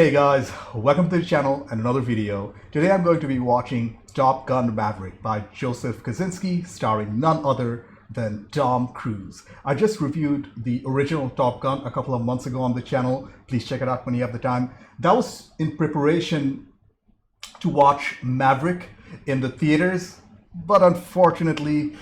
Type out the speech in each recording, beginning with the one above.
Hey guys, welcome to the channel and another video. Today I'm going to be watching Gun Maverick by Joseph Kosinski, starring none other than Tom Cruise. I just reviewed the original Top Gun a couple of months ago on the channel. Please check it out when you have the time. That was in preparation to watch Maverick in the theaters, but unfortunately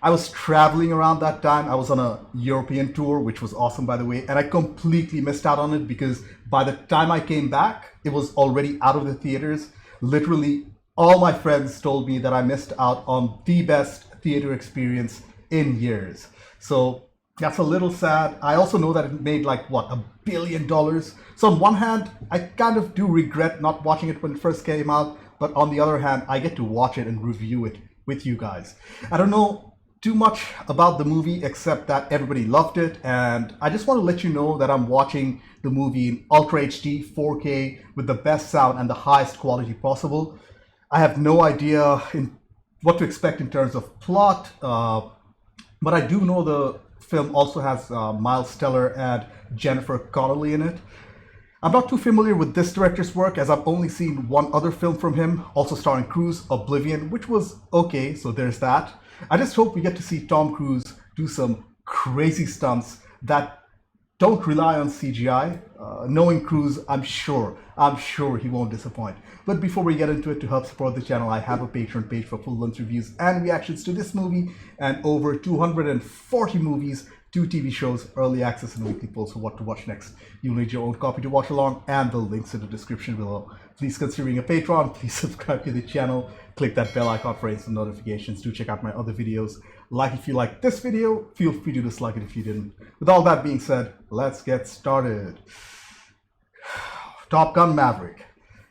I was traveling around that time. I was on a European tour, which was awesome, by the way, and I completely missed out on it because by the time I came back, it was already out of the theaters. Literally, all my friends told me that I missed out on the best theater experience in years. So that's a little sad. I also know that it made like, what, $1 billion? So on one hand, I kind of do regret not watching it when it first came out, but on the other hand, I get to watch it and review it with you guys. I don't know too much about the movie except that everybody loved it, and I just want to let you know that I'm watching the movie in Ultra HD 4K with the best sound and the highest quality possible. I have no idea what to expect in terms of plot, but I do know the film also has Miles Teller and Jennifer Connelly in it. I'm not too familiar with this director's work as I've only seen one other film from him, also starring Cruise, Oblivion, which was okay, so there's that. I just hope we get to see Tom Cruise do some crazy stunts that don't rely on CGI. Knowing Cruise, I'm sure he won't disappoint. But before we get into it, to help support the channel, I have a Patreon page for full-length reviews and reactions to this movie and over 240 movies, 2 TV shows, early access, and weekly polls for what to watch next. You'll need your own copy to watch along, and the links in the description below. Please consider being a patron, please subscribe to the channel, click that bell icon for instant notifications. Do check out my other videos. Like if you like this video, feel free to dislike it if you didn't. With all that being said, let's get started. Top Gun Maverick,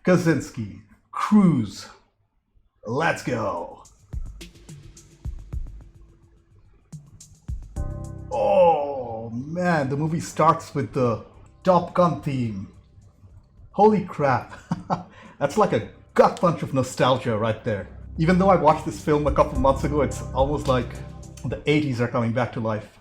Kosinski, Cruise, let's go. Oh man, the movie starts with the Top Gun theme. Holy crap, that's like a gut punch of nostalgia right there. Even though I watched this film a couple months ago, it's almost like the 80s are coming back to life.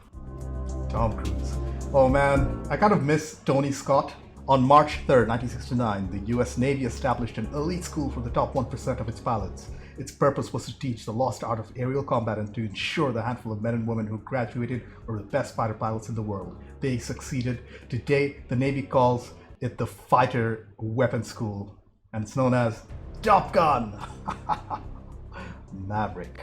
Tom Cruise. Oh man, I kind of miss Tony Scott. On March 3rd, 1969, the US Navy established an elite school for the top 1% of its pilots. Its purpose was to teach the lost art of aerial combat and to ensure the handful of men and women who graduated were the best fighter pilots in the world. They succeeded. Today, the Navy calls it the Fighter Weapons School, and it's known as Top Gun Maverick.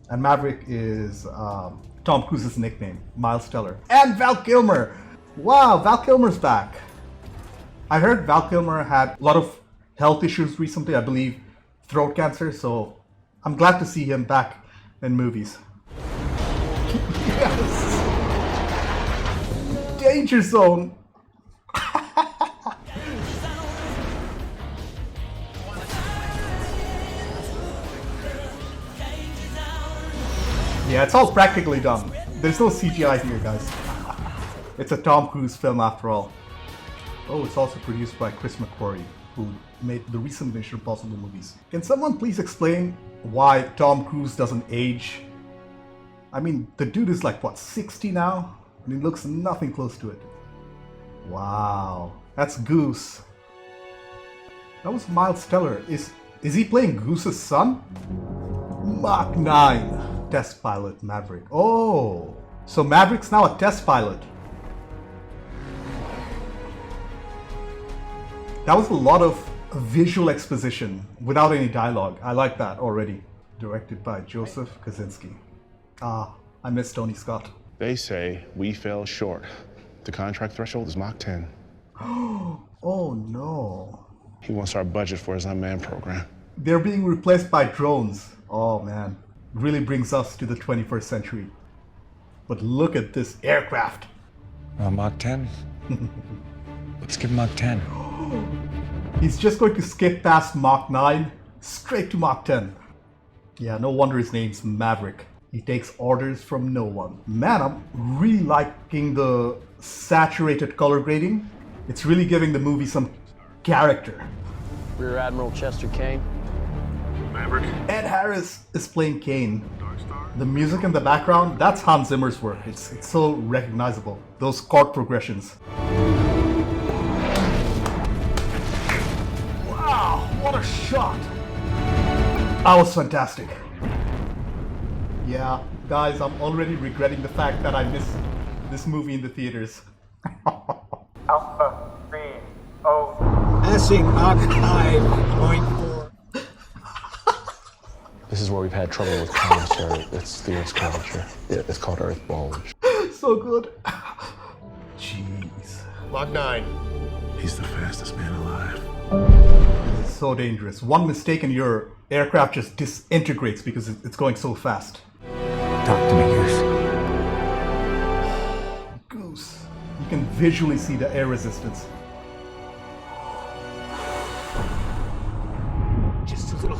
And Maverick is Tom Cruise's nickname, Miles Teller. And Val Kilmer! Wow, Val Kilmer's back. I heard Val Kilmer had a lot of health issues recently, I believe throat cancer, so I'm glad to see him back in movies. Yes! Danger Zone! Yeah, it's all practically done. There's no CGI here, guys. It's a Tom Cruise film after all. Oh, it's also produced by Chris McQuarrie, who made the recent Mission Impossible movies. Can someone please explain why Tom Cruise doesn't age? I mean, the dude is like, what, 60 now? And he looks nothing close to it. Wow, that's Goose. That was Miles Teller. Is he playing Goose's son? Mach 9. Test pilot Maverick. Oh, so Maverick's now a test pilot. That was a lot of visual exposition without any dialogue. I like that already. Directed by Joseph Kosinski. I miss Tony Scott. They say we fell short. The contract threshold is Mach 10. Oh no. He wants our budget for his unmanned program. They're being replaced by drones. Oh man. Really brings us to the 21st century. But look at this aircraft. Mach 10? Let's give Mach 10. He's just going to skip past Mach 9, straight to Mach 10. Yeah, no wonder his name's Maverick. He takes orders from no one. Man, I'm really liking the saturated color grading. It's really giving the movie some character. Rear Admiral Chester Kane. Maverick. Ed Harris is playing Kane. The music in the background, that's Hans Zimmer's work. It's so recognizable. Those chord progressions. What a shot! That was fantastic. Yeah, guys, I'm already regretting the fact that I missed this movie in the theaters. Alpha 3 0. Passing Mach 5.4. This is where we've had trouble with comms, sir. It's the Earth's curvature. It's called Earth bulge. So good. Jeez. Mach 9. He's the fastest man alive. This is so dangerous. One mistake and your aircraft just disintegrates because it's going so fast. Talk to me, Goose. Goose. You can visually see the air resistance. Just a little.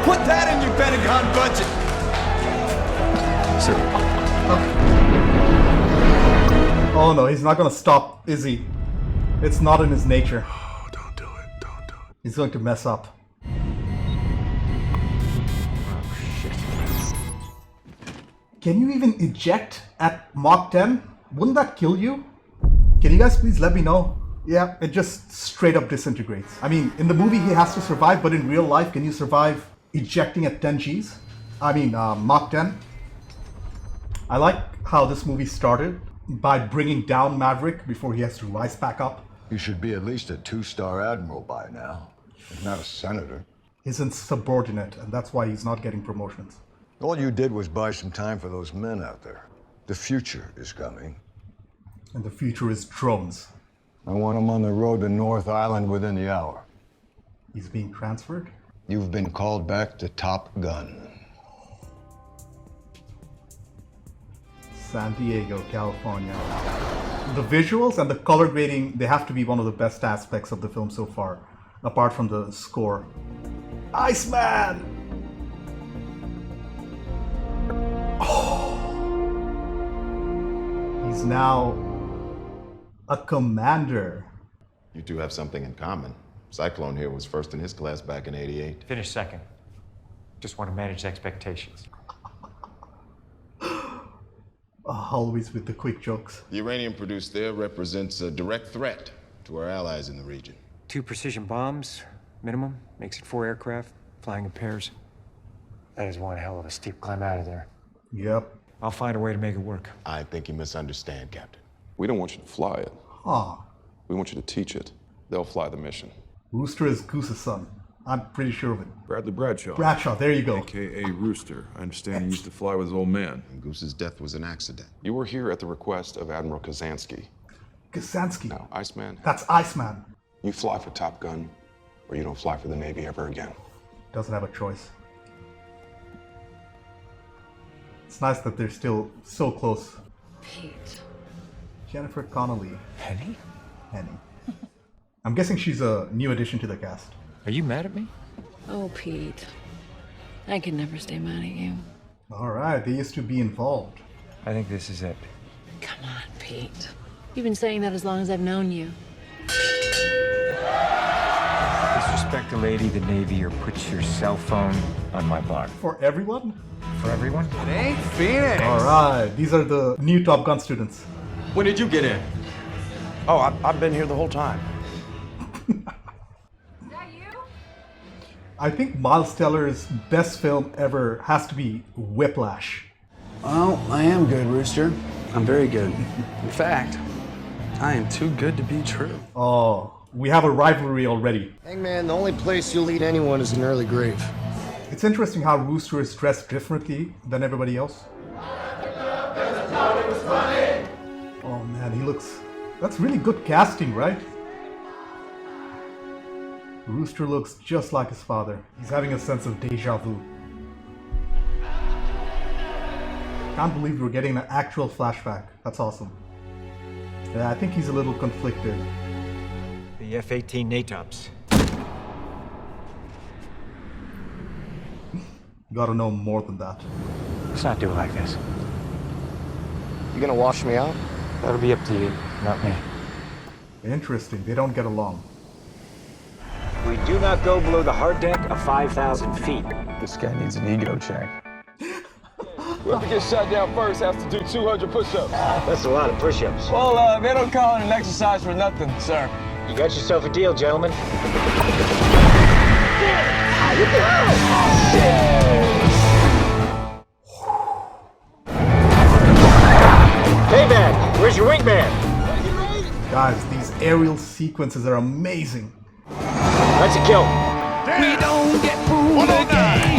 Put that in your Pentagon budget. Sir, Oh no, he's not gonna stop, is he? It's not in his nature. oh, don't do it. Don't do it. He's going to mess up. Oh, shit. Can you even eject at Mach 10? Wouldn't that kill you? Can you guys please let me know? Yeah, it just straight up disintegrates. I mean, in the movie he has to survive, but in real life, can you survive ejecting at 10 Gs? I mean, Mach 10. I like how this movie started by bringing down Maverick before he has to rise back up. You should be at least a 2-star admiral by now, if not a senator. He's insubordinate, and that's why he's not getting promotions. All you did was buy some time for those men out there. The future is coming. And the future is drones. I want them on the road to North Island within the hour. He's being transferred? You've been called back to Top Gun. San Diego, California. The visuals and the color grading, they have to be one of the best aspects of the film so far, apart from the score. Iceman! Oh. He's now a commander. You two have something in common. Cyclone here was first in his class back in '88. Finished second. Just want to manage expectations. Always with the quick jokes. The uranium produced there represents a direct threat to our allies in the region. 2 precision bombs, minimum. Makes it 4 aircraft, flying in pairs. That is one hell of a steep climb out of there. Yep. I'll find a way to make it work. I think you misunderstand, Captain. We don't want you to fly it. Huh. We want you to teach it. They'll fly the mission. Rooster is Goose's son. I'm pretty sure of it. Bradley Bradshaw. Bradshaw, there you go. AKA Rooster. I understand he used to fly with his old man. And Goose's death was an accident. You were here at the request of Admiral Kazansky. Kazansky. Now, Iceman, That's Iceman. you fly for Top Gun, or you don't fly for the Navy ever again. Doesn't have a choice. It's nice that they're still so close. Pete. Jennifer Connelly. Penny? Henny. I'm guessing she's a new addition to the cast. Are you mad at me? Oh, Pete. I can never stay mad at you. Alright, they used to be involved. I think this is it. Come on, Pete. You've been saying that as long as I've known you. Disrespect a lady, the Navy, or put your cell phone on my bar. For everyone? For everyone? It ain't Phoenix. Alright, these are the new Top Gun students. When did you get in? Oh, I've been here the whole time. I think Miles Teller's best film ever has to be Whiplash. Well, I am good, Rooster. I'm very good. In fact, I am too good to be true. Oh, we have a rivalry already. Hangman, the only place you'll lead anyone is an early grave. It's interesting how Rooster is dressed differently than everybody else. Oh man, he looks... That's really good casting, right? Rooster looks just like his father. He's having a sense of deja vu. Can't believe we're getting an actual flashback. That's awesome. Yeah, I think he's a little conflicted. The F-18 NATOPS. Gotta know more than that. Let's not do it like this. You gonna wash me out? That'll be up to you, not me. Interesting, they don't get along. We do not go below the hard deck of 5,000 feet. This guy needs an ego check. Whoever gets shot down first has to do 200 push-ups. That's a lot of push-ups. Well, they don't call it an exercise for nothing, sir. You got yourself a deal, gentlemen. Payback! Where's your wingman? Guys, these aerial sequences are amazing. That's a kill. We don't get fooled again.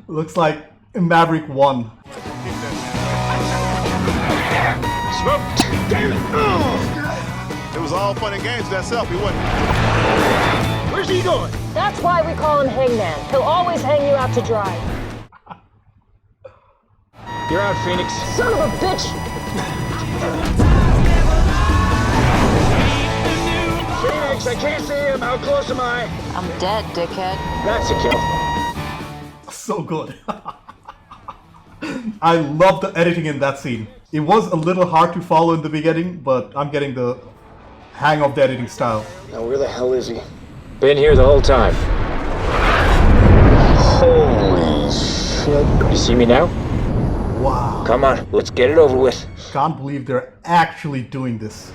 Looks like Maverick won. Smoked. Damn it. It was all fun and games, that selfie, wasn't it? Where's he going? That's why we call him Hangman. He'll always hang you out to dry. You're out, Phoenix. Son of a bitch! Phoenix, I can't see him. How close am I? I'm dead, dickhead. That's a kill. So good. I love the editing in that scene. It was a little hard to follow in the beginning, but I'm getting the hang of the editing style. Now, where the hell is he? Been here the whole time. Holy shit. You see me now? Wow. Come on, let's get it over with. Can't believe they're actually doing this.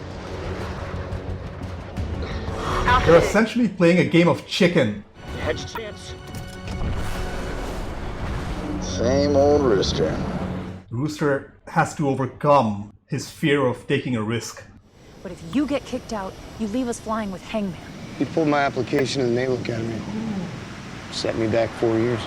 They're essentially playing a game of chicken. You had your chance. Same old Rooster. Rooster has to overcome his fear of taking a risk. But if you get kicked out, you leave us flying with Hangman. He pulled my application in the Naval Academy. Set me back 4 years.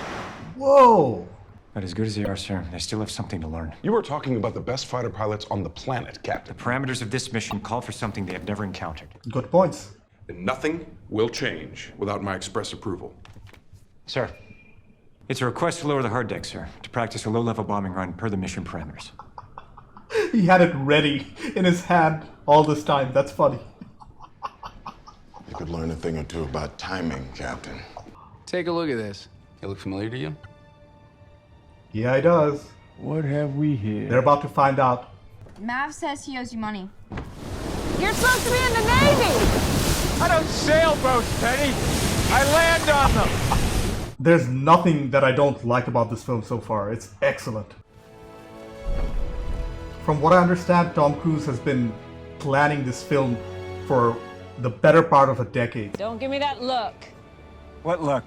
Whoa! But as good as they are, sir, they still have something to learn. You were talking about the best fighter pilots on the planet, Captain. The parameters of this mission call for something they have never encountered. Good points. And nothing will change without my express approval. Sir, it's a request to lower the hard deck, sir, to practice a low-level bombing run per the mission parameters. He had it ready in his hand all this time. That's funny. You could learn a thing or two about timing, Captain. Take a look at this. It look familiar to you? Yeah, he does. What have we here? They're about to find out. Mav says he owes you money. You're supposed to be in the Navy! I don't sail boats, Penny. I land on them. There's nothing that I don't like about this film so far. It's excellent. From what I understand, Tom Cruise has been planning this film for the better part of a decade. Don't give me that look. What look?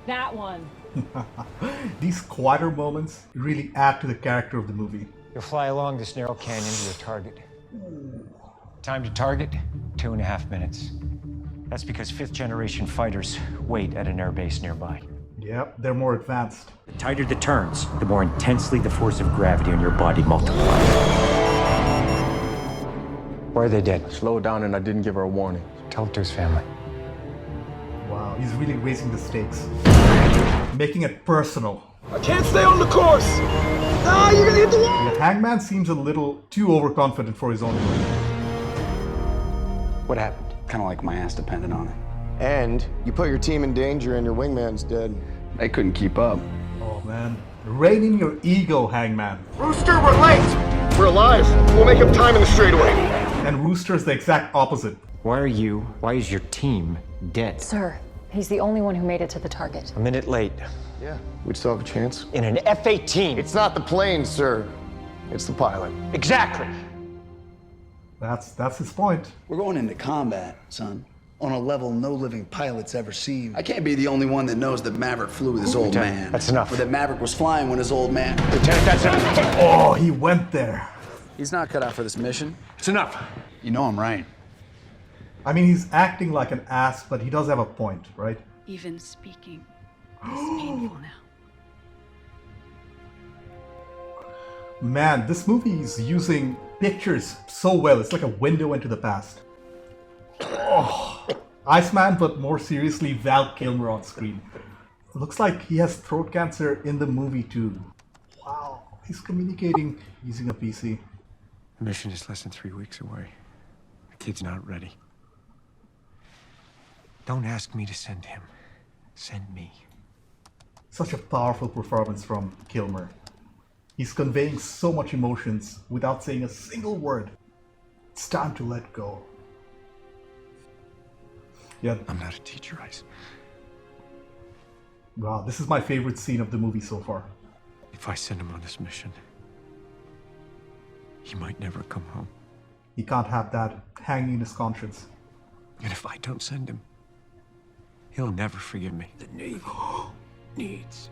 That one. These quieter moments really add to the character of the movie. You'll fly along this narrow canyon to your target. Time to target, 2.5 minutes. That's because 5th-generation fighters wait at an airbase nearby. Yep, they're more advanced. The tighter the turns, the more intensely the force of gravity on your body multiplies. Why are they dead? Slowed down and I didn't give her a warning. Tell it to his family. Wow, he's really raising the stakes. Making it personal. I can't stay on the course. Ah, you're gonna hit the wall. The Hangman seems a little too overconfident for his own good. What happened? Kind of like my ass depended on it. And you put your team in danger and your wingman's dead. They couldn't keep up. Oh man. Rein in your ego, Hangman. Rooster, we're late. We're alive. We'll make up time in the straightaway. And Rooster's the exact opposite. Why is your team dead? Sir, he's the only one who made it to the target. A minute late. Yeah, we'd still have a chance. In an F-18. It's not the plane, sir. It's the pilot. Exactly. That's his point. We're going into combat, son. On a level no living pilot's ever seen. I can't be the only one that knows that Maverick flew with his old man. That's enough. Or that Maverick was flying when his old man. Lieutenant, that's enough. Oh, he went there. He's not cut out for this mission. It's enough. You know I'm right. I mean, he's acting like an ass, but he does have a point, right? Even speaking is painful now. Man, this movie is using pictures so well. It's like a window into the past. Oh, Iceman, but more seriously, Val Kilmer on screen. Looks like he has throat cancer in the movie too. Wow, he's communicating using a PC. The mission is less than 3 weeks away. The kid's not ready. Don't ask me to send him. Send me. Such a powerful performance from Kilmer. He's conveying so much emotions without saying a single word. It's time to let go. Yeah. I'm not a teacher, Ice. Wow, this is my favorite scene of the movie so far. If I send him on this mission, he might never come home. He can't have that hanging in his conscience. And if I don't send him, he'll never forgive me. The Navy needs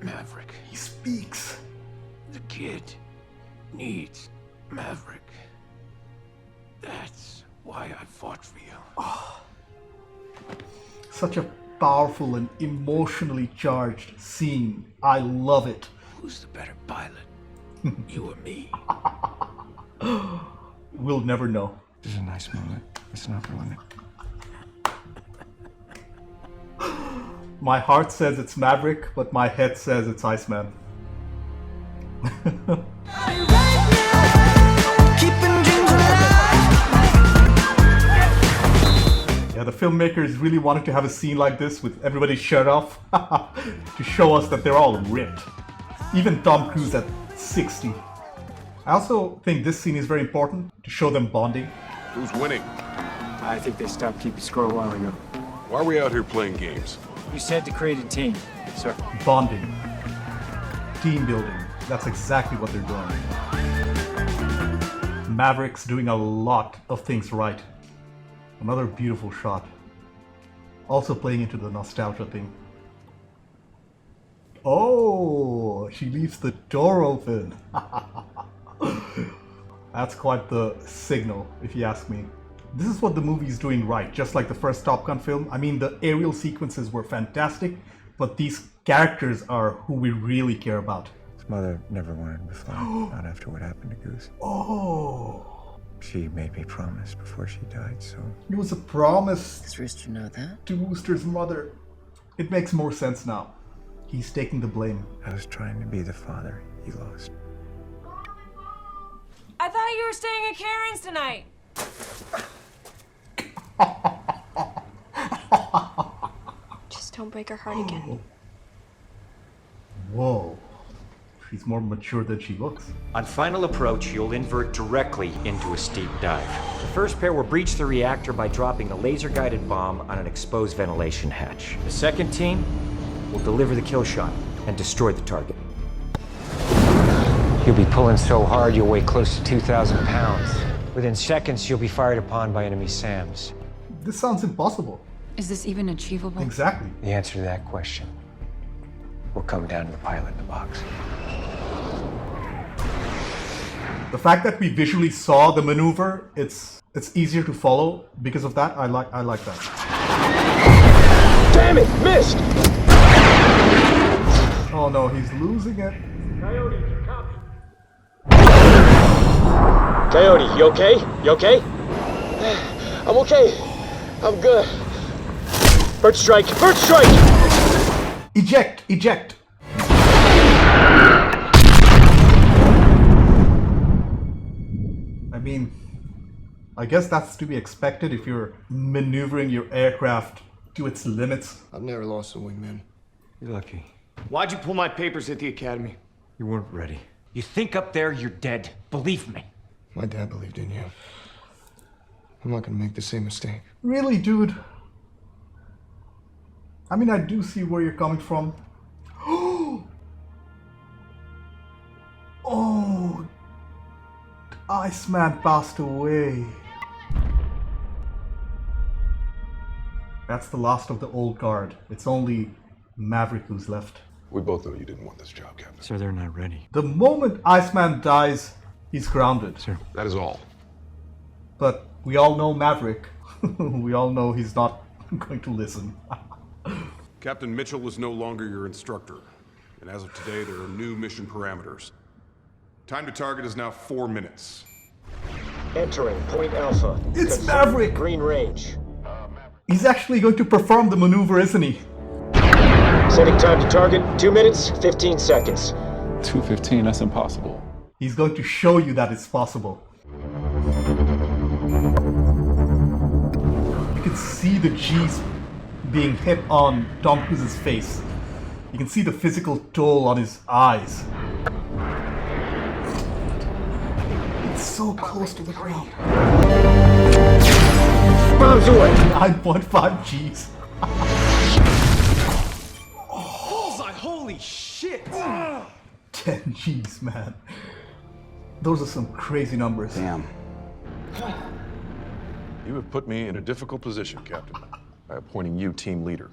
Maverick. He speaks. The kid needs Maverick. That's why I fought for you. Such a powerful and emotionally charged scene. I love it. Who's the better pilot? You or me? We'll never know. This is a nice moment. Let's not ruin it. My heart says it's Maverick, but my head says it's Iceman. Yeah, the filmmakers really wanted to have a scene like this with everybody's shirt off to show us that they're all ripped. Even Tom Cruise at 60. I also think this scene is very important to show them bonding. Who's winning? I think they stopped keeping score a while ago. Why are we out here playing games? You said to create a team, sir. Bonding. Team building. That's exactly what they're doing. Maverick's doing a lot of things right. Another beautiful shot. Also playing into the nostalgia thing. Oh, she leaves the door open. That's quite the signal, if you ask me. This is what the movie's doing right, just like the first Top Gun film. I mean, the aerial sequences were fantastic, but these characters are who we really care about. His mother never wanted him to fly, not after what happened to Goose. Oh. She made me promise before she died, so... It was a promise. Does Rooster know that? To Rooster's mother. It makes more sense now. He's taking the blame. I was trying to be the father he lost. I thought you were staying at Karen's tonight. Just don't break her heart again. Whoa. She's more mature than she looks. On final approach, you'll invert directly into a steep dive. The first pair will breach the reactor by dropping a laser-guided bomb on an exposed ventilation hatch. The second team will deliver the kill shot and destroy the target. You'll be pulling so hard you'll weigh close to 2,000 pounds. Within seconds, you'll be fired upon by enemy SAMs. This sounds impossible. Is this even achievable? Exactly. The answer to that question will come down to the pilot in the box. The fact that we visually saw the maneuver, it's easier to follow because of that. I like that. Damn it! Missed! Oh no, he's losing it. Coyote, you okay? You okay? I'm okay. I'm good. Bird strike! Bird strike! Eject! Eject! I mean, I guess that's to be expected if you're maneuvering your aircraft to its limits. I've never lost a wingman. You're lucky. Why'd you pull my papers at the academy? You weren't ready. You think up there you're dead. Believe me. My dad believed in you. I'm not gonna make the same mistake. Really, dude? I mean, I do see where you're coming from. Oh, Iceman passed away. That's the last of the old guard. It's only Maverick who's left. We both know you didn't want this job, Captain. Sir, they're not ready. The moment Iceman dies, he's grounded. Sir. That is all. But we all know Maverick. We all know he's not going to listen. Captain Mitchell is no longer your instructor. And as of today, there are new mission parameters. Time to target is now 4 minutes. Entering Point Alpha. It's Confirm Maverick! Green range. He's actually going to perform the maneuver, isn't he? Setting time to target, 2 minutes, 15 seconds. 2:15, that's impossible. He's going to show you that it's possible. You can see the G's being hit on Tom Cruise's face. You can see the physical toll on his eyes. It's so close to the ground. Bombs away! 9.5 G's. Oh. 10 G's, man. Those are some crazy numbers. Damn. You have put me in a difficult position, Captain, by appointing you team leader.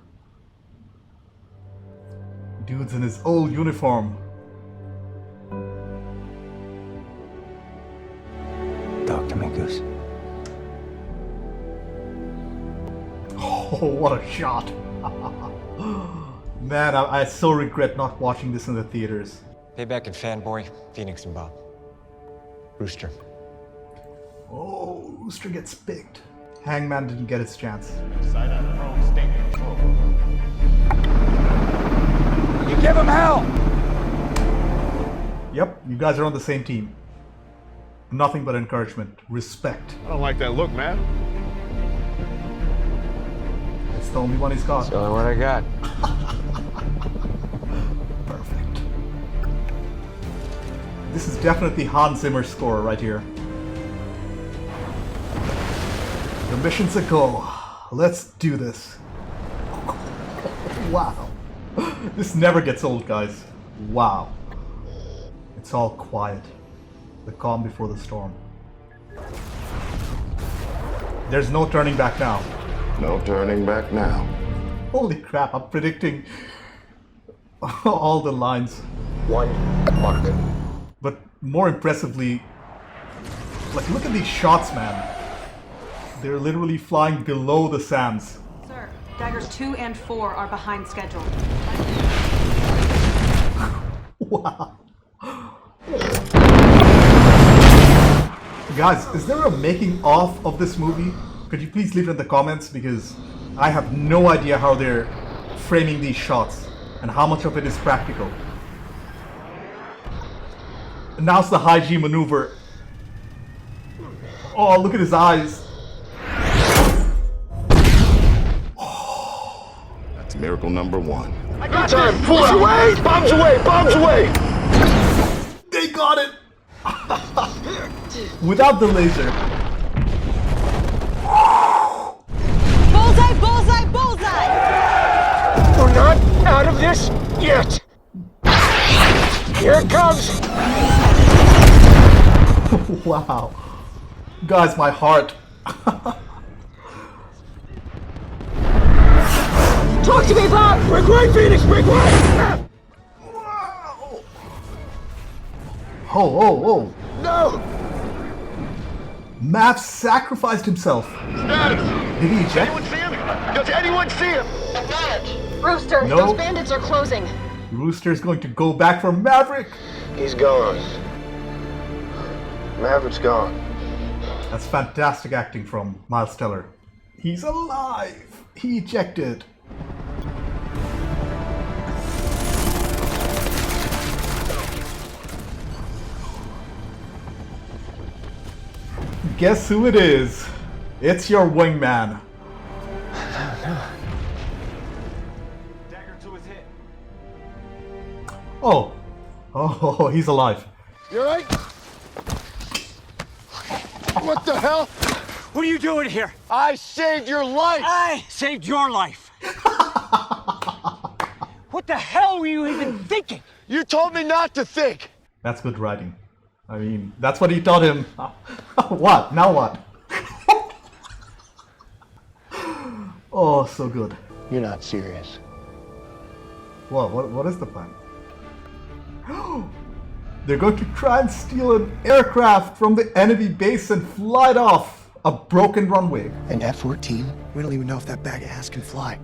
Dude's in his old uniform. Talk to me, Goose. Oh, what a shot. Man, I so regret not watching this in the theaters. Payback and Fanboy, Phoenix and Bob. Rooster. Oh, Rooster gets picked. Hangman didn't get his chance. You give him hell! Yep, you guys are on the same team. Nothing but encouragement. Respect. I don't like that look, man. It's the only one he's got. That's the only one I got. Perfect. This is definitely Hans Zimmer's score right here. The mission's a go. Let's do this. Wow. This never gets old, guys. Wow. It's all quiet. The calm before the storm. There's no turning back now. No turning back now. Holy crap, I'm predicting all the lines. One mark. But more impressively, like, look at these shots, man. They're literally flying below the sands. Sir, daggers 2 and 4 are behind schedule. Wow. Guys, is there a making of this movie? Could you please leave it in the comments, because I have no idea how they're framing these shots and how much of it is practical. And now's the high G maneuver. Oh, look at his eyes. That's miracle number one. I got time. Pull away! Bombs away! Bombs away! They got it! Without the laser. Bullseye, bullseye, bullseye! We're not out of this yet! Here it comes! Wow. Guys, my heart. Talk to me, Bob! Break right, Phoenix! Break right! Oh. No! Mav sacrificed himself. Status! Did he eject? Anyone see him? Does anyone see him? Rooster, No. those bandits are closing. Rooster's going to go back for Maverick. He's gone. Maverick's gone. That's fantastic acting from Miles Teller. He's alive. He ejected. Guess who it is? It's your wingman. Dagger 2 is hit. Oh, he's alive. You alright? What the hell? What are you doing here? I saved your life! I saved your life. What the hell were you even thinking? You told me not to think! That's good writing. I mean, that's what he taught him. What? Now what? Oh, so good. You're not serious. What is the plan? They're going to try and steal an aircraft from the enemy base and fly it off a broken runway. And F-14? We don't even know if that bag of ass can fly.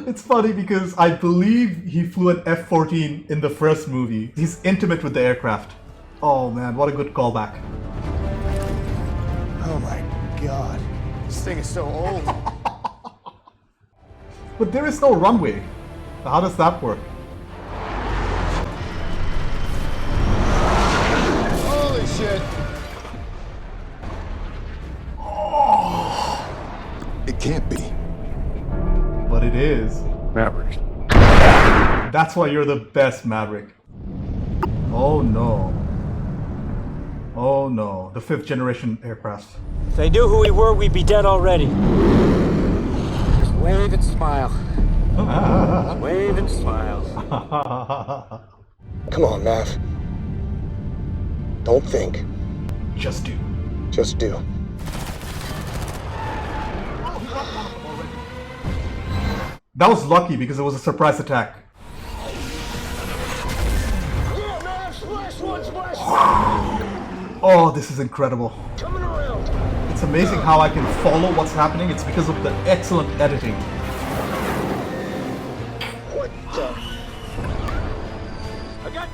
It's funny because I believe he flew an F-14 in the first movie. He's intimate with the aircraft. Oh man, what a good callback. Oh my god. This thing is so old. But there is no runway. How does that work? Holy shit. It can't be. But it is. Maverick. That's why you're the best, Maverick. Oh no. Oh no. The 5th generation aircraft. If they knew who we were, we'd be dead already. Just wave and smile. Waving smiles. Come on, Mav. Don't think. Just do. Just do. That was lucky because it was a surprise attack. Yeah, Mav! Splash one, splash! Oh, this is incredible. Coming around. It's amazing how I can follow what's happening. It's because of the excellent editing. What the?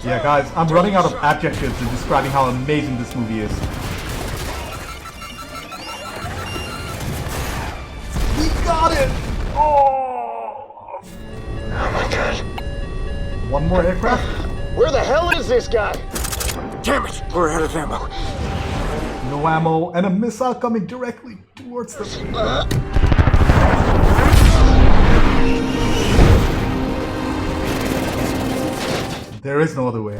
Yeah, guys, I'm running out of adjectives in describing how amazing this movie is. We got it! Oh! Oh my god. One more aircraft? Where the hell is this guy? Damn it! We're out of ammo. No ammo, and a missile coming directly towards them. There is no other way.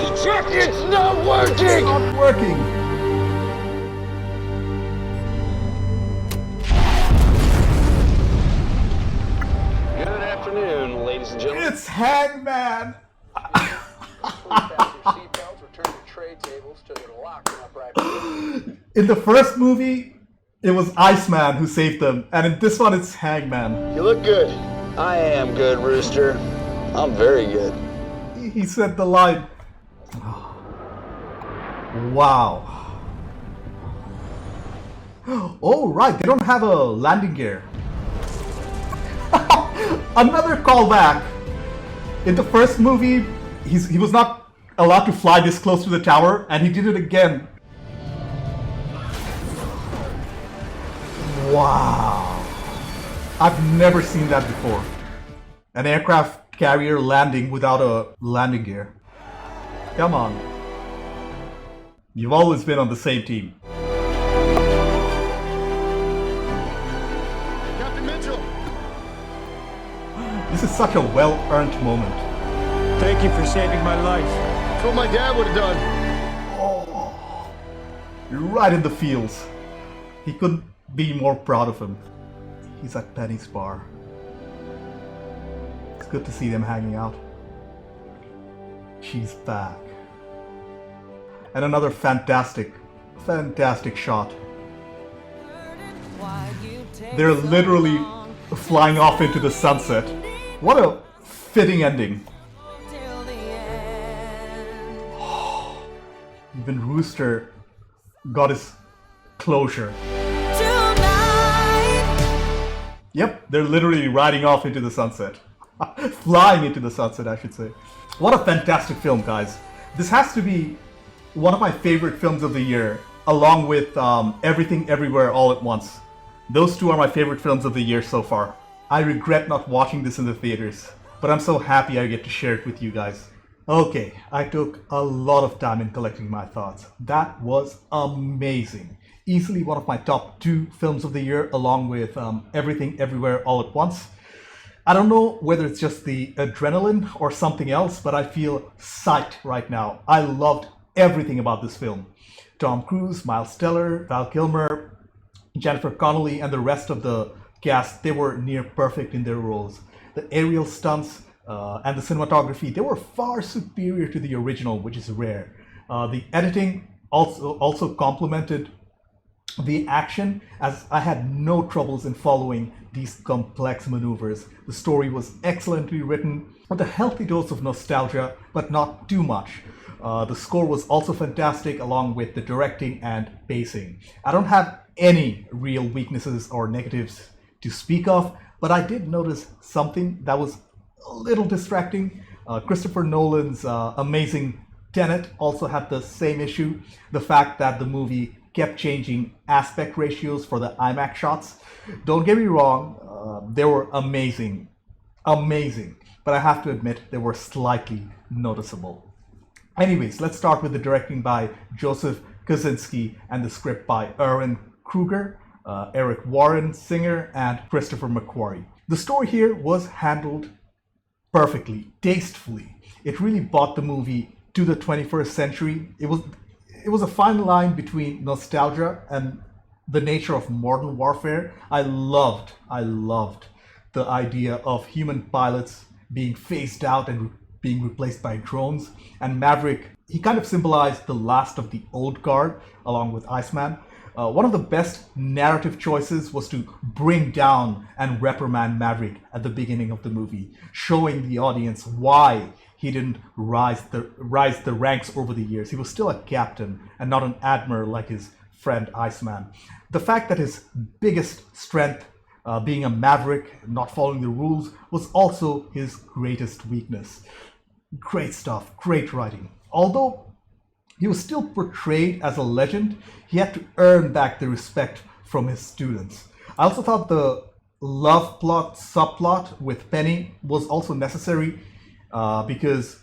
Eject! It's not working! It's not working! Good afternoon, ladies and gentlemen. It's Hangman! In the first movie, it was Iceman who saved them, and in this one, it's Hangman. You look good. I am good, Rooster. I'm very good. He said the line. Wow. Oh, right, they don't have a landing gear. Another callback. In the first movie, he was not allowed to fly this close to the tower, and he did it again. Wow. I've never seen that before. An aircraft carrier landing without a landing gear. Come on. You've always been on the same team. Captain Mitchell! This is such a well-earned moment. Thank you for saving my life. That's what my dad would have done. Oh, right in the feels. He couldn't be more proud of him. He's at Penny's bar. It's good to see them hanging out. She's back. And another fantastic shot. They're literally flying off into the sunset. What a fitting ending. Even Rooster got his closure. Yep, they're literally riding off into the sunset. Flying into the sunset, I should say. What a fantastic film, guys. This has to be one of my favorite films of the year, along with Everything Everywhere All at Once. Those two are my favorite films of the year so far. I regret not watching this in the theaters, but I'm so happy I get to share it with you guys. Okay, I took a lot of time in collecting my thoughts. That was amazing. Easily one of my top 2 films of the year, along with Everything Everywhere All at Once. I don't know whether it's just the adrenaline or something else, but I feel psyched right now. I loved everything about this film. Tom Cruise, Miles Teller, Val Kilmer, Jennifer Connelly, and the rest of the cast, they were near perfect in their roles. The aerial stunts and the cinematography, they were far superior to the original, which is rare. The editing also complemented the action, as I had no troubles in following these complex maneuvers. The story was excellently written, with a healthy dose of nostalgia, but not too much. The score was also fantastic, along with the directing and pacing. I don't have any real weaknesses or negatives to speak of, but I did notice something that was a little distracting. Christopher Nolan's amazing Tenet also had the same issue. The fact that the movie kept changing aspect ratios for the IMAX shots. Don't get me wrong, they were amazing, but I have to admit they were slightly noticeable. Anyways, let's start with the directing by Joseph Kosinski and the script by Erwin Kruger, Eric Warren Singer, and Christopher McQuarrie. The story here was handled perfectly, tastefully. It really brought the movie to the 21st century. It was a fine line between nostalgia and the nature of modern warfare. I loved the idea of human pilots being phased out and being replaced by drones. And Maverick, he kind of symbolized the last of the old guard along with Iceman. One of the best narrative choices was to bring down and reprimand Maverick at the beginning of the movie, showing the audience why he didn't rise the ranks over the years. He was still a captain and not an admiral like his friend Iceman. The fact that his biggest strength, being a maverick, not following the rules, was also his greatest weakness. Great stuff, great writing. Although he was still portrayed as a legend, he had to earn back the respect from his students. I also thought the love plot subplot with Penny was also necessary because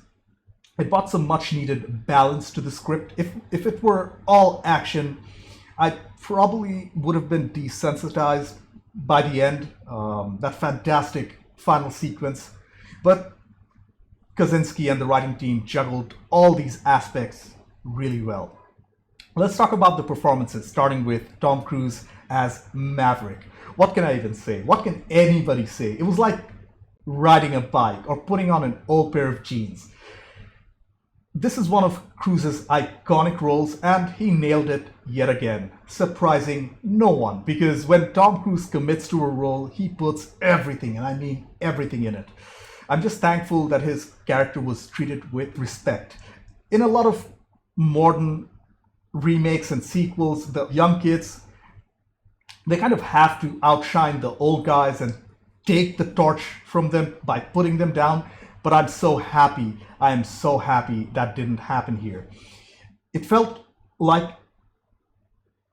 it brought some much needed balance to the script. If it were all action, I probably would have been desensitized by the end, that fantastic final sequence. But Kaczynski and the writing team juggled all these aspects really well. Let's talk about the performances, starting with Tom Cruise as Maverick. What can I even say? What can anybody say? It was like riding a bike or putting on an old pair of jeans. This is one of Cruise's iconic roles, and he nailed it yet again, surprising no one, because when Tom Cruise commits to a role, he puts everything, and I mean everything, in it. I'm just thankful that his character was treated with respect. In a lot of modern remakes and sequels, the young kids, they kind of have to outshine the old guys and take the torch from them by putting them down. But I'm so happy, I am so happy that didn't happen here. It felt like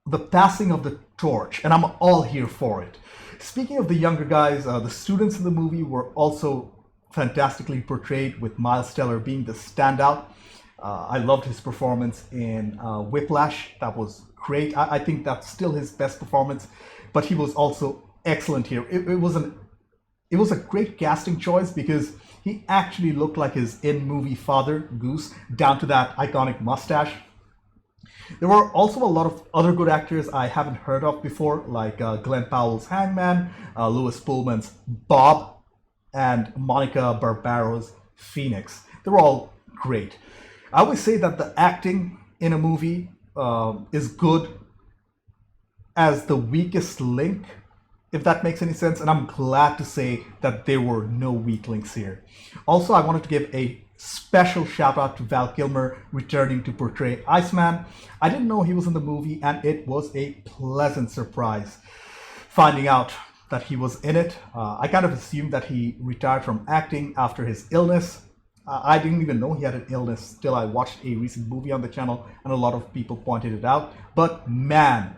the passing of the torch, and I'm all here for it. Speaking of the younger guys, the students in the movie were also fantastically portrayed, with Miles Teller being the standout. I loved his performance in Whiplash. That was great. I think that's still his best performance, but he was also excellent here. It was a great casting choice because he actually looked like his in-movie father, Goose, down to that iconic mustache. There were also a lot of other good actors I haven't heard of before, like Glenn Powell's Hangman, Louis Pullman's Bob, and Monica Barbaro's Phoenix. They were all great. I always say that the acting in a movie is good as the weakest link, if that makes any sense, and I'm glad to say that there were no weak links here. Also, I wanted to give a special shout out to Val Kilmer returning to portray Iceman. I didn't know he was in the movie, and it was a pleasant surprise finding out that he was in it. I kind of assumed that he retired from acting after his illness. I didn't even know he had an illness till I watched a recent movie on the channel, and a lot of people pointed it out. But man,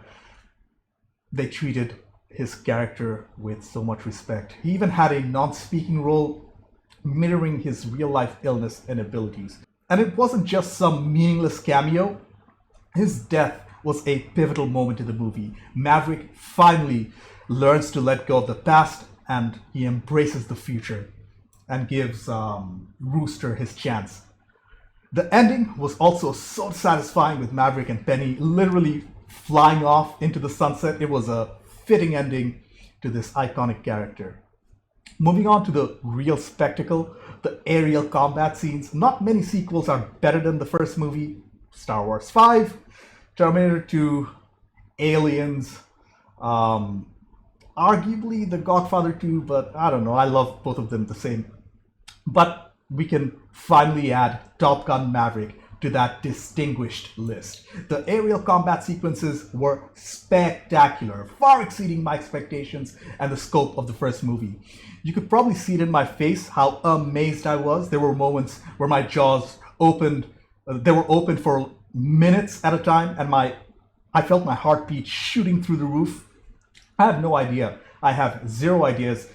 they treated his character with so much respect. He even had a non-speaking role mirroring his real-life illness and abilities. And it wasn't just some meaningless cameo. His death was a pivotal moment in the movie. Maverick finally learns to let go of the past, and he embraces the future and gives Rooster his chance. The ending was also so satisfying, with Maverick and Penny literally flying off into the sunset. It was a fitting ending to this iconic character. Moving on to the real spectacle, the aerial combat scenes. Not many sequels are better than the first movie. Star Wars 5, Terminator 2, Aliens, arguably The Godfather 2, but I don't know, I love both of them the same. But we can finally add Top Gun Maverick to that distinguished list. The aerial combat sequences were spectacular, far exceeding my expectations and the scope of the first movie. You could probably see it in my face how amazed I was. There were moments where my jaws opened, they were open for minutes at a time, and I felt my heartbeat shooting through the roof. I have no idea. I have zero ideas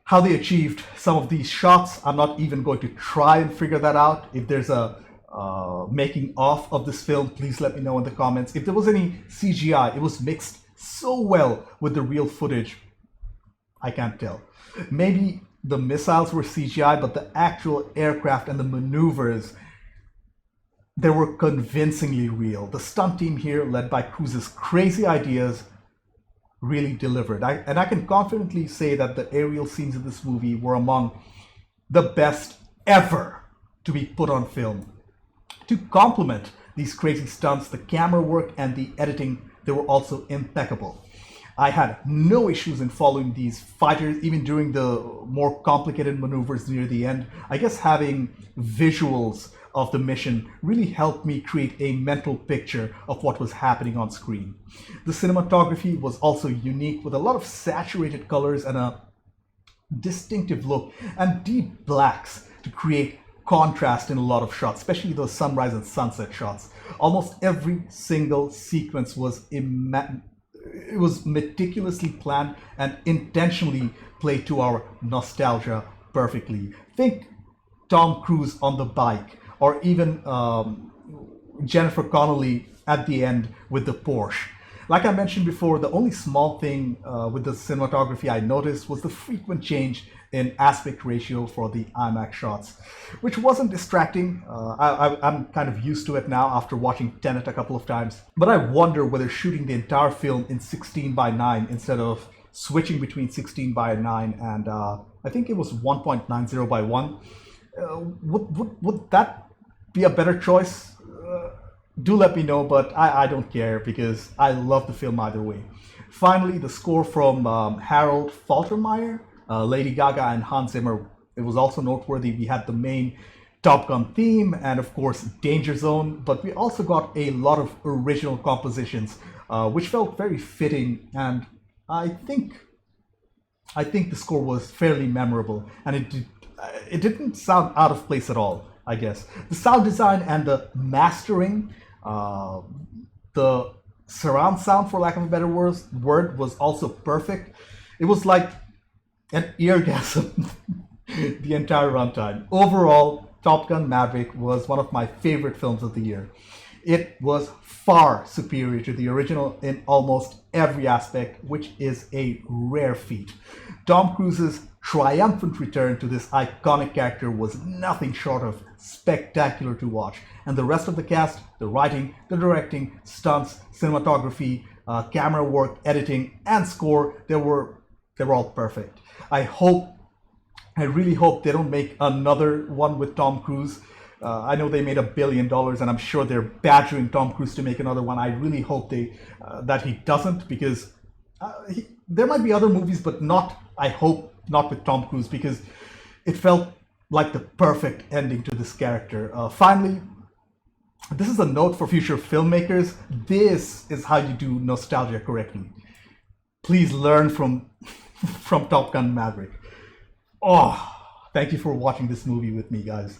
how they achieved some of these shots. I'm not even going to try and figure that out. If there's a making of this film, please let me know in the comments. If there was any CGI, it was mixed so well with the real footage. I can't tell. Maybe the missiles were CGI, but the actual aircraft and the maneuvers, they were convincingly real. The stunt team here, led by Cruise's crazy ideas, really delivered. And I can confidently say that the aerial scenes in this movie were among the best ever to be put on film. To complement these crazy stunts, the camera work and the editing, they were also impeccable. I had no issues in following these fighters, even during the more complicated maneuvers near the end. I guess having visuals of the mission really helped me create a mental picture of what was happening on screen. The cinematography was also unique, with a lot of saturated colors and a distinctive look and deep blacks to create contrast in a lot of shots, especially those sunrise and sunset shots. Almost every single sequence was meticulously planned and intentionally played to our nostalgia perfectly. Think Tom Cruise on the bike, or even Jennifer Connelly at the end with the Porsche. Like I mentioned before, the only small thing with the cinematography I noticed was the frequent change in aspect ratio for the IMAX shots, which wasn't distracting. I'm kind of used to it now after watching Tenet a couple of times. But I wonder whether shooting the entire film in 16:9 instead of switching between 16:9 and I think it was 1.90:1, would that be a better choice? Do let me know, but I don't care because I love the film either way. Finally, the score from Harold Faltermeyer, Lady Gaga and Hans Zimmer, it was also noteworthy. We had the main Top Gun theme and of course Danger Zone, but we also got a lot of original compositions which felt very fitting, and I think the score was fairly memorable, and it didn't sound out of place at all, I guess. The sound design and the mastering, the surround sound, for lack of a better word, was also perfect. It was like an eargasm the entire runtime. Overall, Top Gun Maverick was one of my favorite films of the year. It was far superior to the original in almost every aspect, which is a rare feat. Tom Cruise's triumphant return to this iconic character was nothing short of spectacular to watch. And the rest of the cast, the writing, the directing, stunts, cinematography, camera work, editing, and score, they were all perfect. I really hope they don't make another one with Tom Cruise. I know they made $1 billion, and I'm sure they're badgering Tom Cruise to make another one. I really hope that he doesn't, because there might be other movies, but I hope not with Tom Cruise, because it felt like the perfect ending to this character. Finally, this is a note for future filmmakers. This is how you do nostalgia correctly. Please learn from Top Gun Maverick. Oh, thank you for watching this movie with me, guys.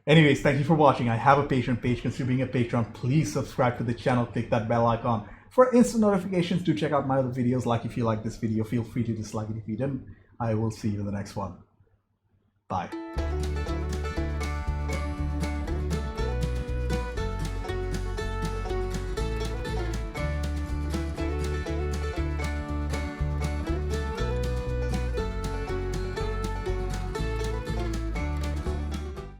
Anyways, thank you for watching. I have a Patreon page. Consider being a patron. Please subscribe to the channel. Click that bell icon for instant notifications. Do check out my other videos. Like if you like this video, feel free to dislike it if you didn't. I will see you in the next one. Bye.